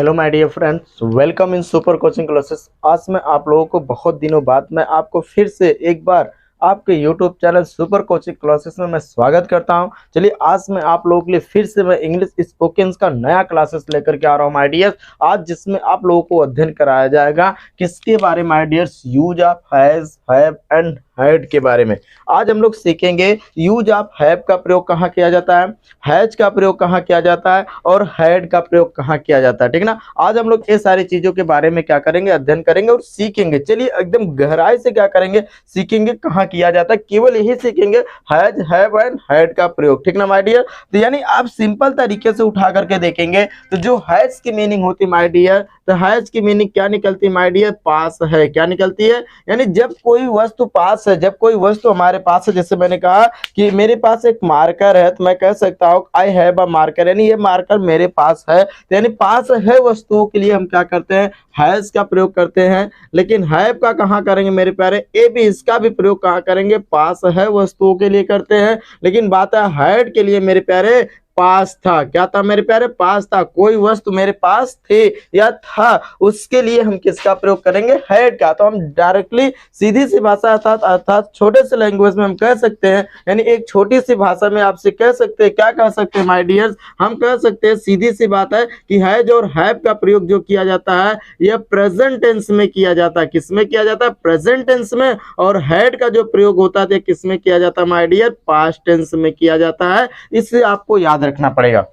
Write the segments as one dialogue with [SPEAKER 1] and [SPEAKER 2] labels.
[SPEAKER 1] Hello my dear friends, welcome in super coaching classes. आज मैं आप लोगों को बहुत दिनों बाद मैं आपको फिर से एक बार आपके YouTube channel super coaching classes में मैं स्वागत करता हूं। चलिए आज मैं आप लोगों के लिए फिर से मैं इंग्लिश स्पोकन का नया क्लासेस लेकर के आ रहा हूं माय डियर्स। आज जिसमें आप लोगों को अध्ययन कराया जाएगा किसके बारे में my dears, use of has, have and had के बारे में। आज हम लोग सीखेंगे यूज ऑफ हैव का प्रयोग कहाँ किया जाता है, हैज का प्रयोग कहाँ किया जाता है और हैड का प्रयोग कहाँ किया जाता है। ठीक ना, आज हम लोग ये सारी चीजों के बारे में क्या करेंगे, अध्ययन करेंगे और सीखेंगे। चलिए एकदम गहराई से क्या करेंगे, सीखेंगे कहाँ किया जाता है, केवल यही सीखेंगे हैज, हैव एंड हैड का प्रयोग। ठीक ना माय डियर, तो यानी आप सिंपल तरीके से उठा करके देखेंगे तो जो हैज की मीनिंग होती है माय डियर, तो हैज की मीनिंग क्या निकलती है माय डियर, पास है। क्या निकलती है, यानी जब कोई वस्तु पास है, जब कोई वस्तु हमारे पास है। जैसे मैंने कहा कि मेरे पास एक मार्कर है तो मैं कह सकता हूँ आई हैव अ मार्कर, यानी ये मार्कर मेरे पास है। तो यानी पास है वस्तुओं के लिए हम क्या करते हैं, हैज का प्रयोग करते हैं। लेकिन हैव का कहाँ करेंगे मेरे प्यारे, ए भी इसका भी प्रयोग कहाँ करेंगे, पास है वस्तुओं के लिए करते हैं। लेकिन बात है हैड के लिए मेरे प्यारे, पास था। क्या था मेरे प्यारे, पास था। कोई वस्तु मेरे पास थे या था, उसके लिए हम किसका प्रयोग करेंगे, हैड का। तो हम डायरेक्टली सीधी सी भाषा अर्थात छोटे से लैंग्वेज में हम कह सकते हैं, यानी एक छोटी सी भाषा में आपसे कह सकते हैं, क्या कह सकते हैं माय डियर्स, हम कह सकते हैं सीधी सी बात है कि हैज और हैव का प्रयोग जो किया जाता है यह प्रेजेंट टेंस में किया जाता है। किसमें किया जाता है, प्रेजेंट टेंस में। और हैड का जो प्रयोग होता है किसमें किया जाता है माय डियर, पास्ट टेंस में किया जाता है। इससे आपको याद रखना पड़ेगा,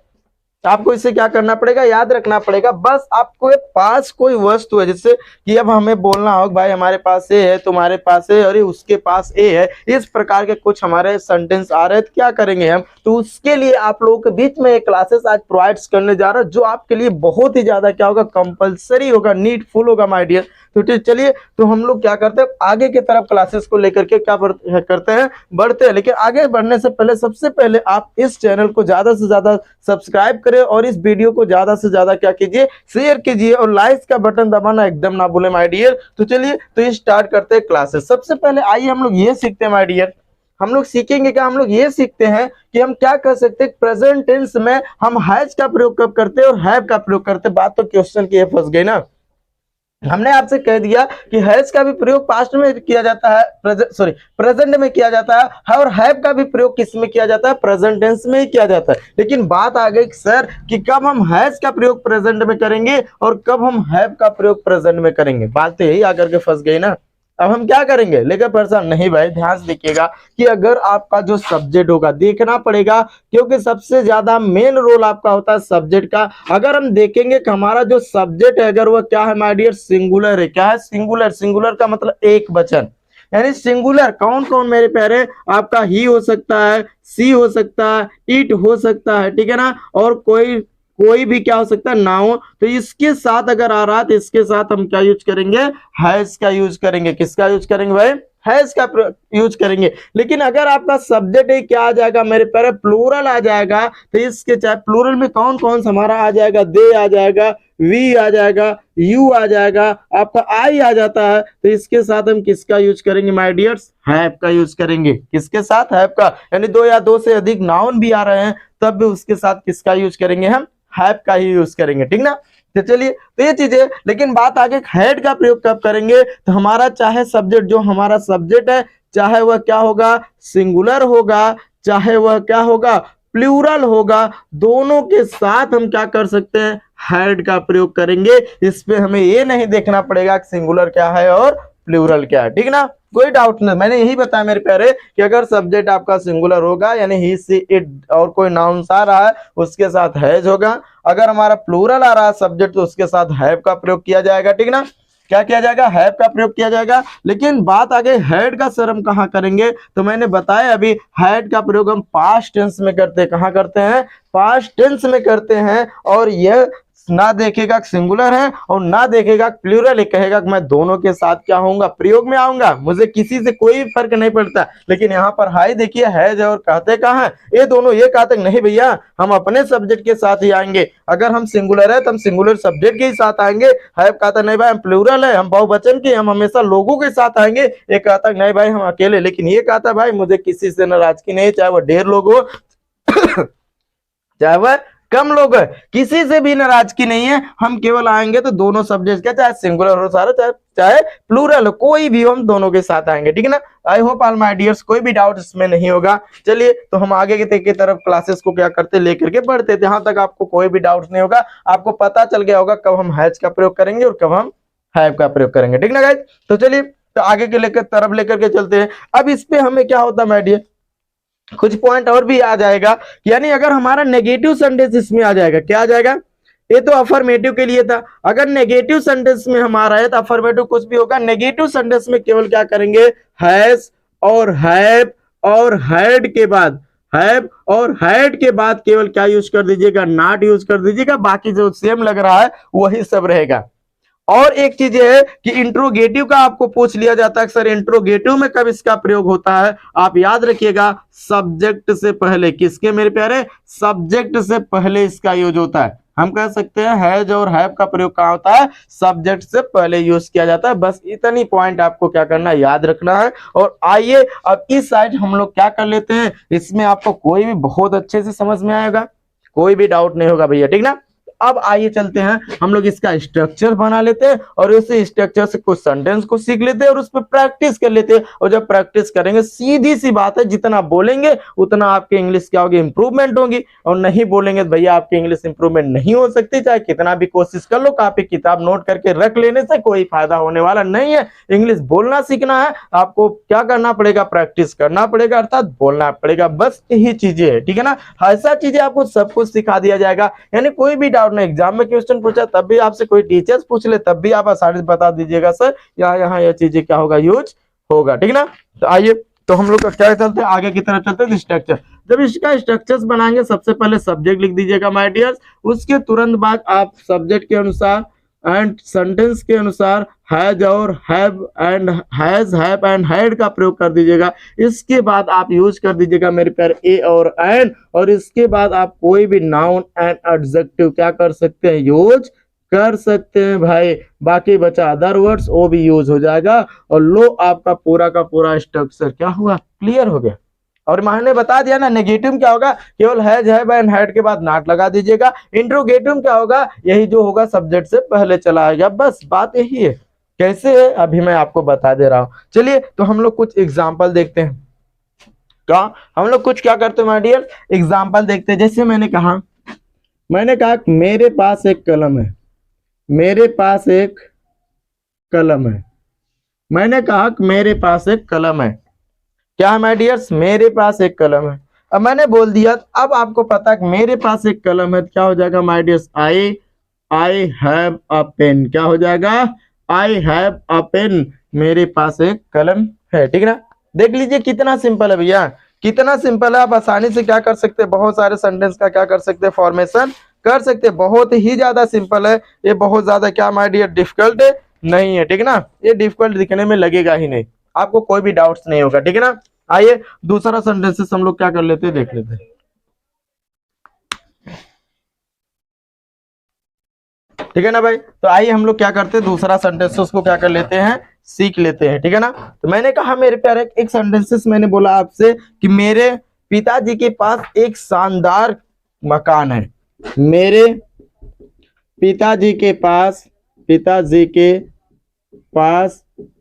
[SPEAKER 1] आपको इसे क्या करना पड़ेगा, याद रखना पड़ेगा। बस आपको पास कोई वस्तु है, जैसे कि अब हमें बोलना हो भाई हमारे पास ए है, तुम्हारे पास है, और उसके पास ए है, इस प्रकार के कुछ हमारे सेंटेंस आ रहे हैं। तो क्या करेंगे हम, तो उसके लिए आप लोगों के बीच में एक क्लासेस आज प्रोवाइड करने जा रहा है, जो आपके लिए बहुत ही ज्यादा क्या होगा, कंपलसरी होगा, नीडफुल होगा माय डियर। तो चलिए, तो हम लोग क्या करते हैं, आगे की तरफ क्लासेस को लेकर के क्या करते हैं, बढ़ते हैं। लेकिन आगे बढ़ने से पहले सबसे पहले आप इस चैनल को ज्यादा से ज्यादा सब्सक्राइब करें और इस वीडियो को ज्यादा से ज्यादा क्या कीजिए, शेयर कीजिए और लाइक का बटन दबाना एकदम ना भूले माय डियर। तो चलिए, तो स्टार्ट करते हैं क्लासेस। सबसे पहले आइए हम लोग ये सीखते हैं माय डियर, हम लोग सीखेंगे क्या, हम लोग ये सीखते हैं कि हम क्या कर सकते हैं, प्रेजेंट टेंस में हम हैज का प्रयोग कब करते हैं और हैव का प्रयोग करते हैं। बात तो क्वेश्चन की फंस गई ना, हमने आपसे कह दिया कि हैज का भी प्रयोग पास्ट में किया जाता है, प्रेजेंट में किया जाता है, और हैव का भी प्रयोग किस में किया जाता है, प्रेजेंट टेंस में ही किया जाता है। लेकिन बात आ गई सर कि कब हम हैज का प्रयोग प्रेजेंट में करेंगे और कब हम हैव का प्रयोग प्रेजेंट में करेंगे। बात तो यही आकर के फंस गई ना। अब हम क्या करेंगे, लेकर परेशान नहीं भाई, ध्यान से देखिएगा कि अगर आपका जो सब्जेक्ट होगा, देखना पड़ेगा क्योंकि सबसे ज्यादा मेन रोल आपका होता है सब्जेक्ट का। अगर हम देखेंगे कि हमारा जो सब्जेक्ट है अगर वह क्या है माय डियर, सिंगुलर है। क्या है, सिंगुलर। सिंगुलर का मतलब एक वचन, यानी सिंगुलर कौन कौन मेरे प्यारे, आपका ही हो सकता है, सी हो सकता है, इट हो सकता है, ठीक है ना, और कोई भी क्या हो सकता है, नाउन। तो इसके साथ अगर आ रहा तो इसके साथ हम क्या यूज करेंगे, हैज का यूज करेंगे। किसका यूज करेंगे भाई, हैज का यूज करेंगे। लेकिन अगर आपका सब्जेक्ट है क्या आ जाएगा मेरे प्यारे, प्लूरल आ जाएगा। तो इसके चाहे प्लूरल में कौन कौन सा हमारा आ जाएगा, दे आ जाएगा, वी आ जाएगा, यू आ जाएगा, आपका आई आ जाता है। तो इसके साथ हम किसका यूज करेंगे माय डियर्स, हैव का यूज करेंगे। किसके साथ, हैव का। यानी दो या दो से अधिक नाउन भी आ रहे हैं तब भी उसके साथ किसका यूज करेंगे, हम हैव का ही यूज करेंगे। ठीक ना, तो चलिए, तो ये चीजें। लेकिन बात आगे हैड का प्रयोग कब करेंगे, तो हमारा चाहे सब्जेक्ट, जो हमारा सब्जेक्ट है, चाहे वह क्या होगा, सिंगुलर होगा, चाहे वह क्या होगा, प्लूरल होगा, दोनों के साथ हम क्या कर सकते हैं, हैड का प्रयोग करेंगे। इस पे हमें ये नहीं देखना पड़ेगा कि सिंगुलर क्या है और प्लूरल क्या है। ठीक ना, कोई डाउट नहीं। मैंने यही बताया मेरे प्यारे कि अगर सब्जेक्ट आपका सिंगुलर होगा यानी ही, सी, इट और कोई नाउन्स आ रहा है उसके साथ हैज होगा। अगर हमारा प्लूरल आ रहा है सब्जेक्ट तो उसके साथ हैव का प्रयोग किया जाएगा। ठीक ना, क्या किया जाएगा, हैव का प्रयोग किया जाएगा। लेकिन बात आगे हैड का सर हम कहाँ करेंगे, तो मैंने बताया अभी हैड का प्रयोग हम पास्ट टेंस में करते हैं। कहाँ करते हैं, पास्ट टेंस में करते हैं। और यह ना देखेगा सिंगुलर है और ना देखेगा प्लूरल है, कहेगा कि मैं दोनों के साथ क्या होऊंगा, प्रयोग में आऊंगा, मुझे किसी से कोई फर्क नहीं पड़ता। लेकिन यहाँ पर हाई देखिए, हैज और कहते कहाँ है, ये दोनों ये कहते नहीं भैया हम अपने सब्जेक्ट के साथ ही आएंगे। अगर हम सिंगुलर है तो हम सिंगुलर सब्जेक्ट के ही साथ आएंगे। हैव कहता नहीं भाई हम प्लूरल है, हम बहुवचन के, हम हमेशा लोगों के साथ आएंगे। ये कहता नहीं भाई हम अकेले। लेकिन ये कहता भाई मुझे किसी से नाराजगी नहीं, चाहे वह ढेर लोग हो चाहे वह कम लोग है, किसी से भी नाराजगी नहीं है। हम केवल आएंगे तो दोनों सब्जेक्ट का, चाहे सिंगुलर हो सारा, चाहे प्लूरल हो, कोई भी हो, हम दोनों के साथ आएंगे, ठीक है ना। I hope all my dears कोई भी डाउट इसमें नहीं होगा। चलिए तो हम आगे की तरफ क्लासेस को क्या करते लेकर के बढ़ते थे, यहाँ तक आपको कोई भी डाउट नहीं होगा, आपको पता चल गया होगा कब हम हैज का प्रयोग करेंगे और कब हम हैव का प्रयोग करेंगे, ठीक ना गाइस। तो चलिए तो आगे के तरफ लेकर के चलते हैं। अब इस पे हमें क्या होता है माय डियर, कुछ पॉइंट और भी आ जाएगा, यानी अगर हमारा नेगेटिव सेंटेंस इसमें आ जाएगा, क्या आ जाएगा, ये तो अफर्मेटिव के लिए था, अगर नेगेटिव सेंटेंस में हमारा है तो अफर्मेटिव कुछ भी होगा, नेगेटिव सेंटेंस में केवल क्या करेंगे, हैज और हैव और हैड के बाद, हैव और हैड के बाद केवल क्या यूज कर दीजिएगा, नॉट यूज कर दीजिएगा, बाकी जो सेम लग रहा है वही सब रहेगा। और एक चीज ये है कि इंट्रोगेटिव का आपको पूछ लिया जाता है सर इंट्रोगेटिव में कब इसका प्रयोग होता है, आप याद रखिएगा सब्जेक्ट से पहले, किसके मेरे प्यारे, सब्जेक्ट से पहले इसका यूज होता है। हम कह सकते हैं हैज और हैव का प्रयोग कहां होता है, सब्जेक्ट से पहले यूज किया जाता है। बस इतनी पॉइंट आपको क्या करना है, याद रखना है। और आइए अब इस साइड हम लोग क्या कर लेते हैं, इसमें आपको कोई भी बहुत अच्छे से समझ में आएगा, कोई भी डाउट नहीं होगा भैया, ठीक ना। अब आइए चलते हैं हम लोग इसका स्ट्रक्चर बना लेते हैं और इस स्ट्रक्चर से कुछ सेंटेंस को सीख लेते हैं और उस पर प्रैक्टिस कर लेते हैं। और जब प्रैक्टिस करेंगे सीधी सी बात है, जितना बोलेंगे उतना आपकी इंग्लिश क्या होगी, इंप्रूवमेंट होगी। और नहीं बोलेंगे तो भैया आपकी इंग्लिश इंप्रूवमेंट नहीं हो सकती, चाहे कितना भी कोशिश कर लो, कॉपी किताब नोट करके रख लेने से कोई फायदा होने वाला नहीं है। इंग्लिश बोलना सीखना है, आपको क्या करना पड़ेगा, प्रैक्टिस करना पड़ेगा, अर्थात बोलना पड़ेगा, बस यही चीजें है, ठीक है ना। ऐसा चीजें आपको सब कुछ सिखा दिया जाएगा, यानी कोई भी डाउट नहीं, एग्जाम में क्वेश्चन पूछा तब भी आपसे कोई टीचर्स पूछ ले तब भी आप आसानी से बता दीजिएगा सर यहाँ यह चीजें क्या होगा, यूज होगा, ठीक ना। तो आइए तो हम लोग क्या चलते हैं आगे की तरफ चलते हैं, स्ट्रक्चर। जब इसका स्ट्रक्चर्स बनाएंगे सबसे पहले सब्जेक्ट लिख दीजिएगा माय डियर्स, उसके तुरंत बाद आप सब्जेक्ट के अनुसार एंड सेंटेंस के अनुसार हैज और have and has have and had का प्रयोग कर दीजिएगा। इसके बाद आप यूज कर दीजिएगा मेरे प्यारे ए और एंड, और इसके बाद आप कोई भी नाउन एंड एडजेक्टिव क्या कर सकते हैं, यूज कर सकते हैं भाई। बाकी बचा अदर वर्ड्स, वो भी यूज हो जाएगा। और लो आपका पूरा का पूरा स्ट्रक्चर क्या हुआ, क्लियर हो गया। और मैंने बता दिया ना नेगेटिव क्या होगा, केवल हैज हैव एंड हैड के बाद नॉट लगा दीजिएगा। इंट्रोगेटिव क्या होगा, यही जो होगा सब्जेक्ट से पहले चला आएगा, बस बात यही है। कैसे है अभी मैं आपको बता दे रहा हूं। चलिए तो हम लोग कुछ एग्जाम्पल देखते हैं, क्या हम लोग कुछ क्या करते हैं माय डियर, एग्जाम्पल देखते हैं। जैसे मैंने कहा मेरे पास एक कलम है, मेरे पास एक कलम है, मैंने कहा मेरे पास एक कलम है, क्या है माय डियर्स, मेरे पास एक कलम है। अब मैंने बोल दिया, अब आपको पता है मेरे पास एक कलम है, क्या हो जाएगा my dears, I have a pen, क्या हो जाएगा, आई हैव अ पेन, मेरे पास एक कलम है, ठीक ना। देख लीजिए कितना सिंपल है भैया, कितना सिंपल है। आप आसानी से क्या कर सकते हैं, बहुत सारे सेंटेंस का क्या कर सकते हैं, फॉर्मेशन कर सकते हैं, बहुत ही ज्यादा सिंपल है ये, बहुत ज्यादा क्या माय डियर डिफिकल्ट नहीं है, ठीक ना। ये डिफिकल्ट दिखने में लगेगा ही नहीं, आपको कोई भी डाउट्स नहीं होगा, ठीक है ना। आइए दूसरा सेंटेंसेस हम लोग क्या कर लेते हैं, देख लेते हैं, ठीक है ना भाई। तो आइए हम लोग क्या करते हैं, दूसरा सेंटेंसेस को क्या कर लेते हैं, सीख लेते हैं, ठीक है ना। तो मैंने कहा मेरे प्यारे एक सेंटेंसेस मैंने बोला आपसे कि मेरे पिताजी के पास एक शानदार मकान है, मेरे पिताजी के पास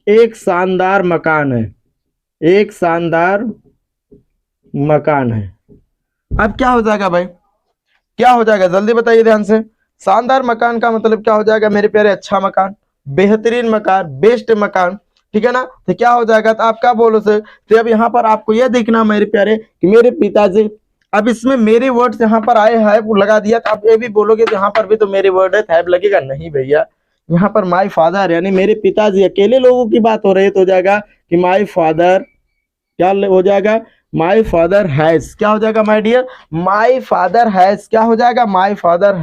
[SPEAKER 1] एक शानदार मकान है, एक शानदार मकान है। अब क्या हो जाएगा भाई, क्या हो जाएगा जल्दी बताइए ध्यान से। शानदार मकान का मतलब क्या हो जाएगा मेरे प्यारे, अच्छा मकान, बेहतरीन मकान, बेस्ट मकान, ठीक है ना। तो क्या हो जाएगा, तो आप क्या बोलो सर, तो अब यहाँ पर आपको यह देखना मेरे प्यारे कि मेरे पिताजी, अब इसमें मेरे वर्ड्स यहाँ पर आए हैव लगा दिया, तो आप ये भी बोलोगे तो यहाँ पर भी तो मेरे वर्ड है, हैव लगेगा, नहीं भैया, यहाँ पर माय फादर यानी मेरे पिताजी, अकेले लोगों की बात हो रही है, तो हो जाएगा कि माय फादर, क्या हो जाएगा, माय फादर हैज, क्या हो जाएगा my dear, my father has, क्या हो जाएगा, माय फादर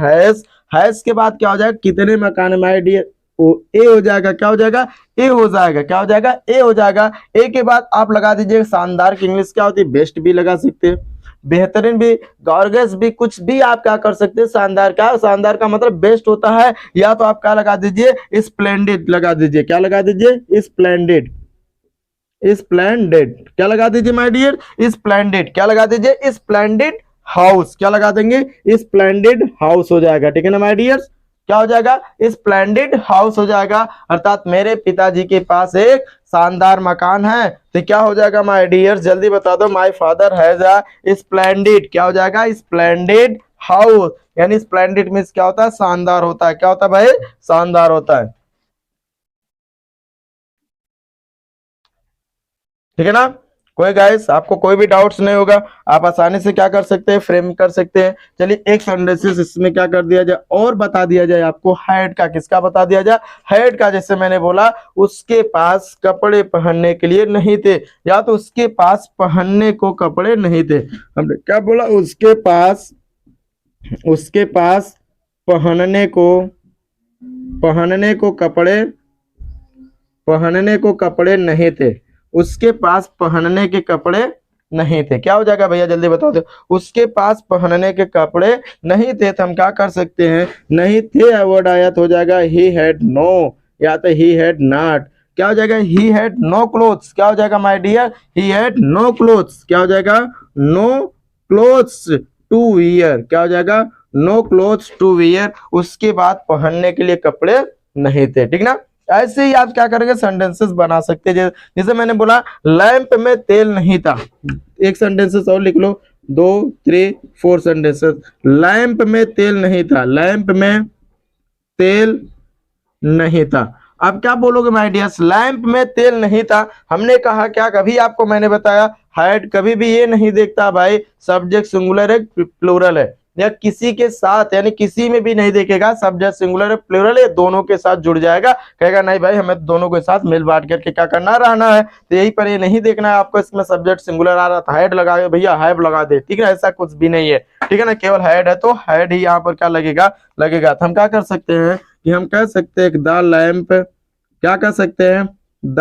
[SPEAKER 1] हैज के बाद क्या हो जाएगा, कितने मकान है माय डियर, ए हो जाएगा, क्या हो जाएगा, ए हो जाएगा, क्या हो जाएगा, ए हो जाएगा। ए के बाद आप लगा दीजिए शानदार की इंग्लिश क्या होती है, बेस्ट भी लगा सकते हैं, बेहतरीन भी, गॉर्जियस भी, कुछ भी आप क्या कर सकते हैं। शानदार का, शानदार का मतलब बेस्ट होता है, या तो आप क्या लगा दीजिए, स्प्लेंडेड लगा दीजिए, क्या लगा दीजिए, स्प्लेंडेड, स्प्लेंडेड क्या लगा दीजिए माय डियर, स्प्लेंडेड क्या लगा दीजिए, स्प्लेंडेड हाउस, क्या लगा देंगे, स्प्लेंडेड हाउस हो जाएगा, ठीक है ना माय डियर्स, क्या हो जाएगा, स्प्लेंडेड हाउस हो जाएगा, अर्थात मेरे पिताजी के पास एक शानदार मकान है, तो क्या हो जाएगा माय डियर्स, जल्दी बता दो, my father has a splendid, क्या हो जाएगा, स्प्लेंडेड हाउस, यानी स्प्लेंडेड मींस क्या होता है, शानदार होता है, क्या होता है भाई, शानदार होता है, ठीक है ना। कोई गाइस आपको कोई भी डाउट्स नहीं होगा, आप आसानी से क्या कर सकते हैं, फ्रेम कर सकते हैं। चलिए एक सेंटेंसेस इसमें क्या कर दिया जाए और बता दिया जाए आपको, हेड का, किसका बता दिया जाए, हेड का, जैसे मैंने बोला उसके पास कपड़े पहनने के लिए नहीं थे, या तो उसके पास पहनने को कपड़े नहीं थे, हमने क्या बोला, उसके पास पहनने को कपड़े नहीं थे, उसके पास पहनने के कपड़े नहीं थे, क्या हो जाएगा भैया जल्दी बता दो, उसके पास पहनने के कपड़े नहीं थे, तो हम क्या कर सकते हैं, नहीं थे वर्ड आया तो हो जाएगा ही हैड नो, या तो ही हैड नॉट, क्या हो जाएगा, ही हैड नो क्लोथ्स, क्या हो जाएगा my dear, he had no clothes, क्या हो जाएगा, नो क्लोथ्स टू वियर, क्या हो जाएगा, नो क्लोथ्स टू वियर, उसके बाद पहनने के लिए कपड़े नहीं थे, ठीक ना। ऐसे ही आप क्या करेंगे, सेंटेंसेस बना सकते हैं, जैसे मैंने बोला लैंप में तेल नहीं था, एक सेंटेंसेस और लिख लो, 2 3 4 सेंटेंसेस, लैंप में तेल नहीं था, लैंप में तेल नहीं था, अब क्या बोलोगे माय डियर्स, लैंप में तेल नहीं था, हमने कहा क्या, कभी आपको मैंने बताया हैड कभी भी ये नहीं देखता भाई सब्जेक्ट सिंगुलर है प्लूरल है, या किसी के साथ यानी किसी में भी नहीं देखेगा सब्जेक्ट सिंगुलर है प्लूरल है, दोनों के साथ जुड़ जाएगा, कहेगा नहीं भाई हमें दोनों के साथ मिल बांट करके क्या करना, रहना है, तो यही पर ये नहीं देखना है आपको, इसमें सब्जेक्ट सिंगुलर आ रहा था हैड लगा के भैया हैव लगा दे, ठीक है, ऐसा कुछ भी नहीं है, ठीक है ना, केवल हैड है तो हैड ही यहाँ पर क्या लगेगा, तो हम क्या कर सकते हैं कि हम कह सकते हैं द लैंप, क्या कह सकते हैं, the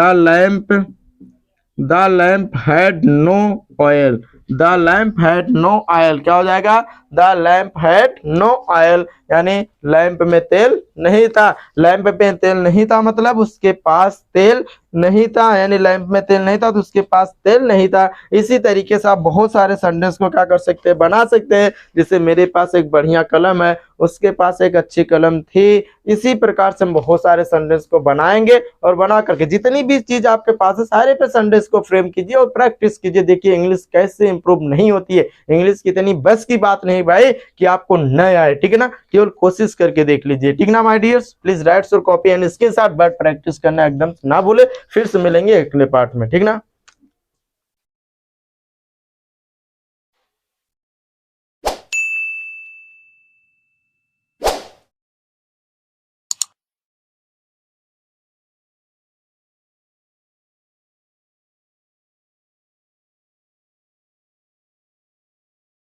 [SPEAKER 1] lamp had no oil, the lamp had no oil, क्या हो जाएगा, the lamp had no oil, यानी लैंप में तेल नहीं था, लैंप पे तेल नहीं था मतलब उसके पास तेल नहीं था, यानी लैंप में तेल नहीं था तो उसके पास तेल नहीं था। इसी तरीके से आप बहुत सारे सेंटेंस को क्या कर सकते हैं, बना सकते हैं, जैसे मेरे पास एक बढ़िया कलम है, उसके पास एक अच्छी कलम थी, इसी प्रकार से हम बहुत सारे सेंटेंस को बनाएंगे, और बना करके जितनी भी चीज आपके पास है सारे पे सेंटेंस को फ्रेम कीजिए और प्रैक्टिस कीजिए, देखिए इंग्लिश कैसे इंप्रूव नहीं होती है, इंग्लिश की इतनी बस की बात नहीं भाई कि आपको न आए, ठीक है ना, केवल कोशिश करके देख लीजिए, ठीक ना my dears, please right your copy and इसके साथ बट प्रैक्टिस करना एकदम ना भूले, फिर से मिलेंगे अगले पार्ट में, ठीक ना।